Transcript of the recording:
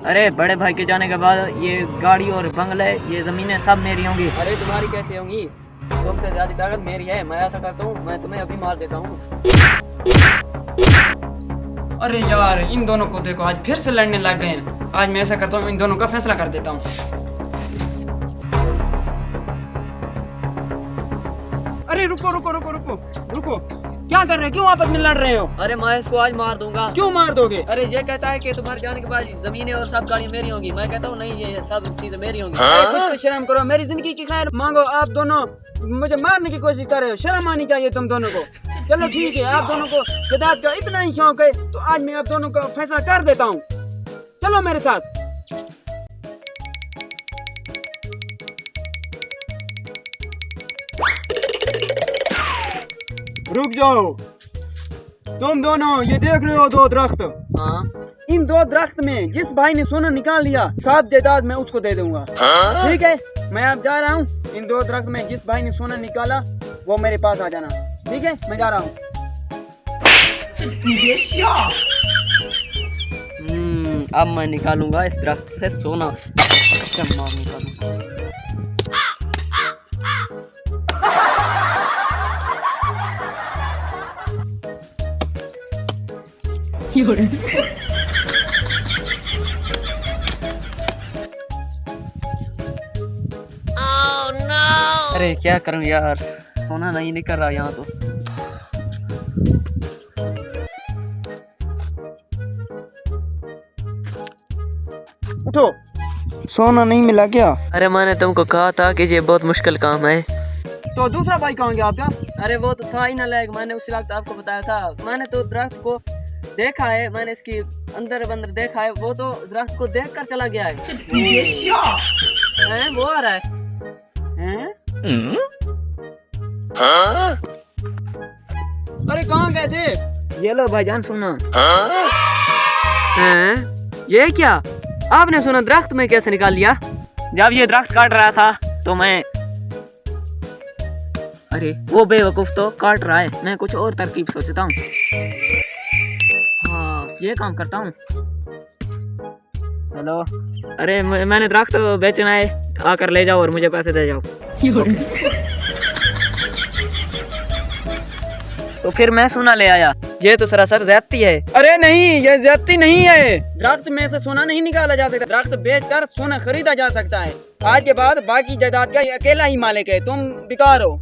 अरे बड़े भाई के जाने के बाद ये गाड़ी और बंगले, ये जमीनें सब मेरी होंगी। अरे तुम्हारी कैसे होंगी? तुमसे ज्यादा ताकत मेरी है। मैं ऐसा करता हूँ, मैं तुम्हें अभी मार देता हूँ। अरे यार, इन दोनों को देखो, आज फिर से लड़ने लग गए हैं। आज मैं ऐसा करता हूँ, इन दोनों का फैसला कर देता हूँ। अरे रुको रुको रुको रुको रुको, क्या कर रहे हैं? क्यों आपस में लड़ रहे हो? अरे मैं इसको आज मार दूंगा। क्यों मार दोगे? अरे ये कहता है कि तुम्हारे जाने के बाद जमीनें और सब गाड़ियाँ मेरी होंगी। मैं कहता हूँ नहीं, ये सब चीजें मेरी होंगी। कुछ तो शर्म करो, मेरी जिंदगी की खैर मांगो। आप दोनों मुझे मारने की कोशिश कर रहे हो, शर्म आनी चाहिए तुम दोनों को। चलो ठीक है, आप दोनों को जायदाद का इतना ही शौक है तो आज मैं आप दोनों का फैसला कर देता हूँ। चलो मेरे साथ। रुक जाओ तुम दोनों, ये देख रहे हो दो दरख्त? हाँ। इन दो दरख्त में जिस भाई ने सोना निकाल लिया, सब जायदाद मैं उसको दे दूंगा। ठीक है, मैं अब जा रहा हूँ। इन दो दरख्त में जिस भाई ने सोना निकाला वो मेरे पास आ जाना। ठीक है, मैं जा रहा हूँ। अब मैं निकालूंगा इस दरख्त से सोना। अच्छा, मार निकालूंगा। अरे क्या करूं यार, सोना नहीं निकल रहा यहाँ तो। उठो, सोना नहीं मिला क्या? अरे मैंने तुमको कहा था कि ये बहुत मुश्किल काम है। तो दूसरा भाई कहाँ गया आपका? अरे वो तो था ही ना लायक, मैंने उसी वक्त आपको बताया था। मैंने तो दरख्त को देखा है, मैंने इसकी अंदर बंदर देखा है। वो तो दरख्त को देख कर चला गया है। वो आ रहा है। अरे कहाँ गए थे? ये लो भाईजान सोना। ये क्या? आपने सोना दरख्त में कैसे निकाल लिया? जब ये दरख्त काट रहा था तो मैं, अरे वो बेवकूफ तो काट रहा है, मैं कुछ और तरकीब सोचता हूँ। हाँ, ये काम करता हूँ। हेलो, अरे मैंने दरख्त बेचना है, आकर ले जाओ और मुझे पैसे दे जाओ। तो फिर मैं सोना ले आया। ये तो सरासर ज्यादती है। अरे नहीं, ये ज्यादती नहीं है। दरख्त में से सोना नहीं निकाला जा सकता, दरख्त बेचकर सोना खरीदा जा सकता है। आज के बाद बाकी जायदाद का ये अकेला ही मालिक है, तुम बेकार हो।